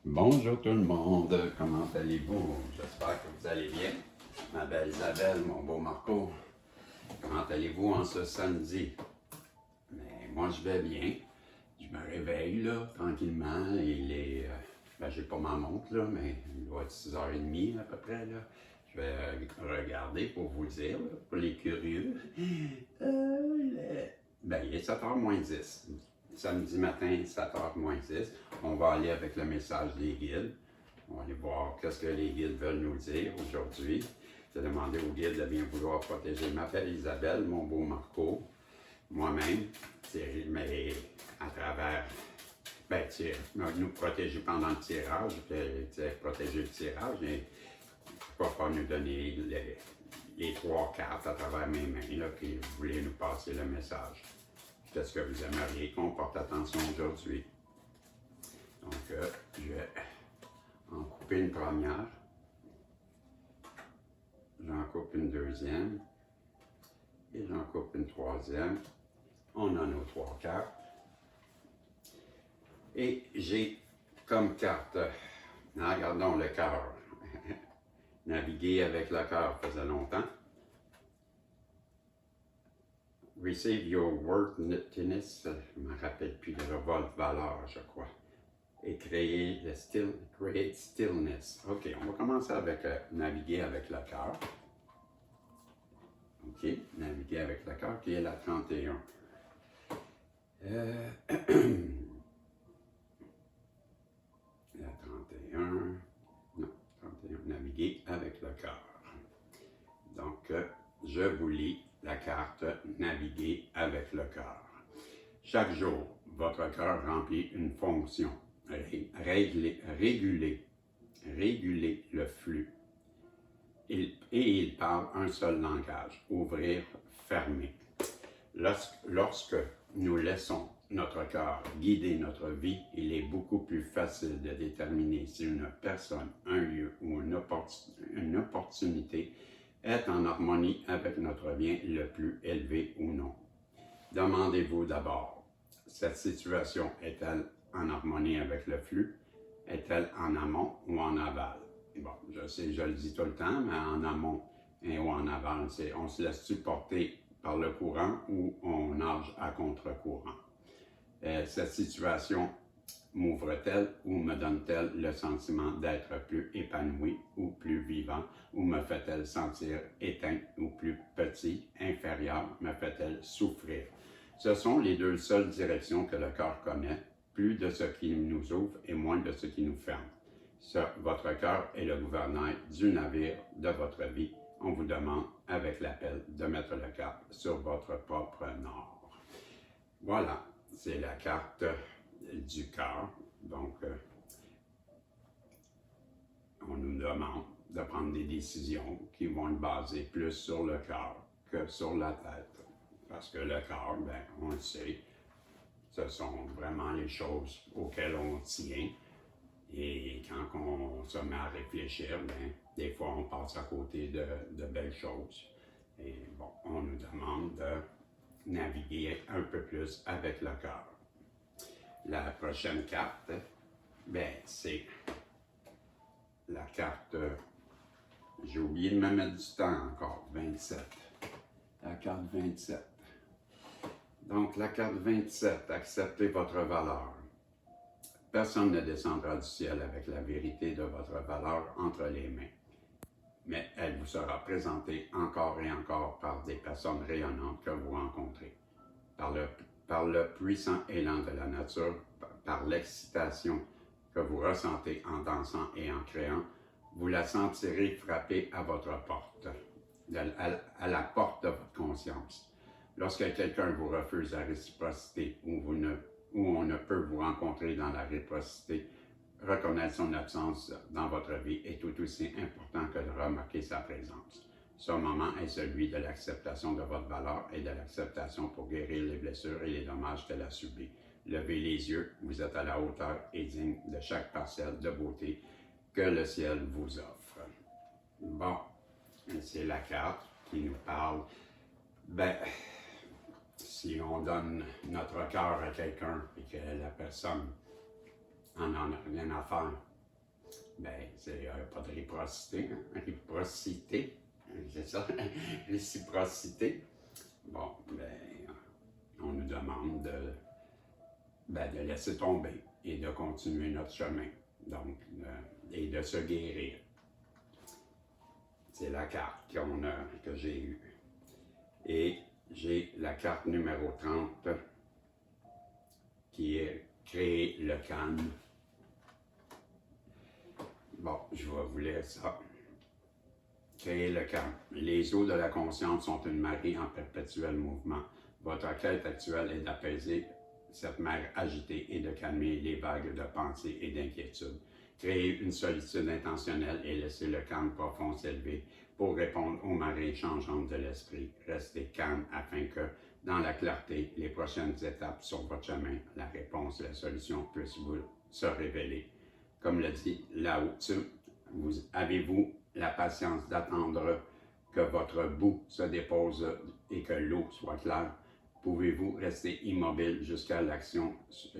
Bonjour tout le monde, comment allez-vous? J'espère que vous allez bien. Ma belle Isabelle, mon beau Marco, comment allez-vous en ce samedi? Mais moi je vais bien. Je me réveille là, tranquillement. Il est. J'ai pas ma montre là, mais il doit être 6h30 à peu près là. Je vais regarder pour vous dire, là, pour les curieux. Il est 7h moins 10. Samedi matin, 7h moins 10. On va aller avec le message des guides. On va aller voir qu'est-ce que les guides veulent nous dire aujourd'hui. J'ai demandé aux guides de bien vouloir protéger ma belle Isabelle, mon beau Marco, moi-même, mais à travers, nous protéger pendant le tirage, protéger le tirage, et pourquoi pas nous donner les 3 cartes à travers mes mains là, qui voulaient nous passer le message. Qu'est-ce que vous aimeriez qu'on porte attention aujourd'hui? Donc, je vais en couper une première. J'en coupe une deuxième. Et j'en coupe une troisième. On a nos 3 cartes. Et j'ai comme carte, regardons le cœur. Naviguer avec le cœur faisait longtemps. Receive your worthiness, je ne me rappelle plus, de votre valeur, je crois. Et créer create stillness. OK, on va commencer avec naviguer avec le cœur. OK, naviguer avec le cœur, qui est la 31. La 31, non, 31, naviguer avec le cœur. Donc, je vous lis la carte Naviguer avec le cœur. Chaque jour, votre cœur remplit une fonction. Réguler le flux. Et il parle un seul langage, ouvrir, fermer. Lorsque nous laissons notre cœur guider notre vie, il est beaucoup plus facile de déterminer si une personne, un lieu ou une opportunité est en harmonie avec notre bien le plus élevé ou non. Demandez-vous d'abord, cette situation est-elle en harmonie avec le flux? Est-elle en amont ou en aval? Bon, je sais, je le dis tout le temps, mais en amont ou en aval, on se laisse-tu porter par le courant ou on nage à contre-courant? Cette situation m'ouvre-t-elle ou me donne-t-elle le sentiment d'être plus épanoui ou plus vivant, ou me fait-elle sentir éteint ou plus petit, inférieur, me fait-elle souffrir? Ce sont les 2 seules directions que le cœur connaît, plus de ce qui nous ouvre et moins de ce qui nous ferme. Votre cœur est le gouvernail du navire de votre vie. On vous demande, avec l'appel, de mettre le cap sur votre propre nord. Voilà, c'est la carte du cœur. Donc, on nous demande de prendre des décisions qui vont être basées plus sur le cœur que sur la tête. Parce que le cœur, on le sait, ce sont vraiment les choses auxquelles on tient. Et quand on se met à réfléchir, des fois on passe à côté de belles choses. Et bon, on nous demande de naviguer un peu plus avec le cœur. La prochaine carte, c'est la carte, j'ai oublié de me mettre du temps encore, 27. La carte 27. Donc, la carte 27, acceptez votre valeur. Personne ne descendra du ciel avec la vérité de votre valeur entre les mains. Mais elle vous sera présentée encore et encore par des personnes rayonnantes que vous rencontrez. Par le puissant élan de la nature, par l'excitation que vous ressentez en dansant et en créant, vous la sentirez frapper à votre porte, à la porte de votre conscience. Lorsque quelqu'un vous refuse la réciprocité ou on ne peut vous rencontrer dans la réciprocité, reconnaître son absence dans votre vie est tout aussi important que de remarquer sa présence. Ce moment est celui de l'acceptation de votre valeur et de l'acceptation pour guérir les blessures et les dommages qu'elle a subis. Levez les yeux, vous êtes à la hauteur et digne de chaque parcelle de beauté que le ciel vous offre. Bon, c'est la carte qui nous parle. Si on donne notre cœur à quelqu'un et que la personne n'en a rien à faire, ben, c'est pas de réciprocité, hein? Réciprocité, c'est ça, réciprocité. Bon, ben, on nous demande de laisser tomber et de continuer notre chemin, donc, et de se guérir. C'est la carte que j'ai eue. Et j'ai la carte numéro 30 qui est créer le calme. Bon, je vais vous lire ça. Créer le calme. Les eaux de la conscience sont une marée en perpétuel mouvement. Votre quête actuelle est d'apaiser cette mer agitée et de calmer les vagues de pensée et d'inquiétude. Créez une solitude intentionnelle et laissez le calme profond s'élever pour répondre aux marées changeantes de l'esprit. Restez calme afin que, dans la clarté, les prochaines étapes sur votre chemin, la réponse, la solution puissent vous se révéler. Comme le dit Lao Tzu, avez-vous la patience d'attendre que votre boue se dépose et que l'eau soit claire? Pouvez-vous rester immobile jusqu'à l'action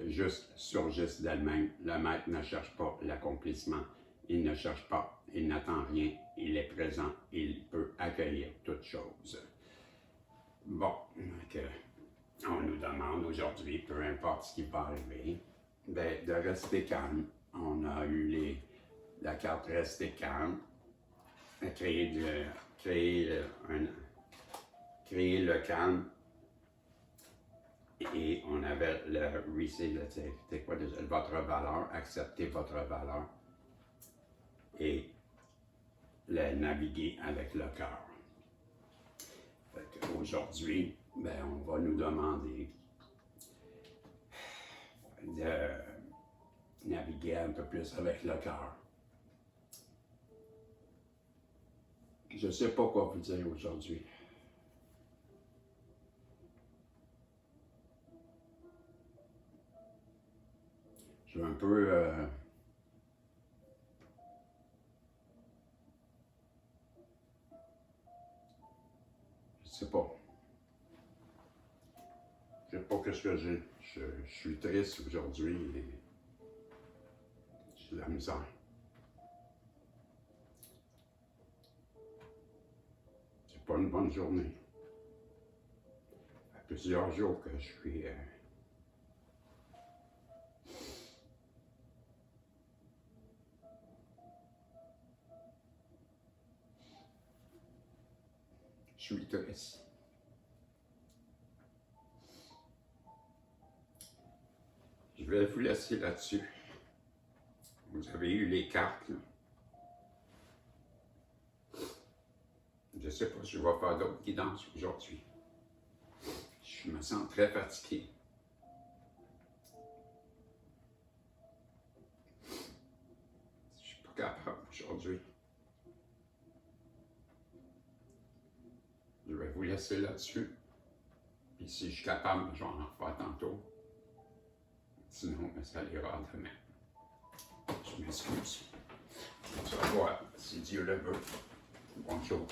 juste surgisse d'elle-même? Le maître ne cherche pas l'accomplissement. Il ne cherche pas, il n'attend rien, il est présent, il peut accueillir toute chose. Bon, on nous demande aujourd'hui, peu importe ce qui va arriver, de rester calme. On a eu la carte rester calme, créer le calme. Et on avait le reset, c'était quoi déjà? Votre valeur, accepter votre valeur et le naviguer avec le cœur. Aujourd'hui, ben, on va nous demander de naviguer un peu plus avec le cœur. Je ne sais pas quoi vous dire aujourd'hui. Je suis un peu je sais pas. Je sais pas ce que j'ai. Je suis triste aujourd'hui et j'ai de la misère. C'est pas une bonne journée. Ça fait plusieurs jours que je suis triste. Je vais vous laisser là-dessus. Vous avez eu les cartes. Là. Je ne sais pas si je vais faire d'autres guidances aujourd'hui. Je me sens très fatigué. Je ne suis pas capable aujourd'hui. Je vais vous laisser là-dessus. Puis si je suis capable, je vais en refaire tantôt. Sinon, ça ira demain. Je m'excuse. On se revoit, si Dieu le veut. Bonjour.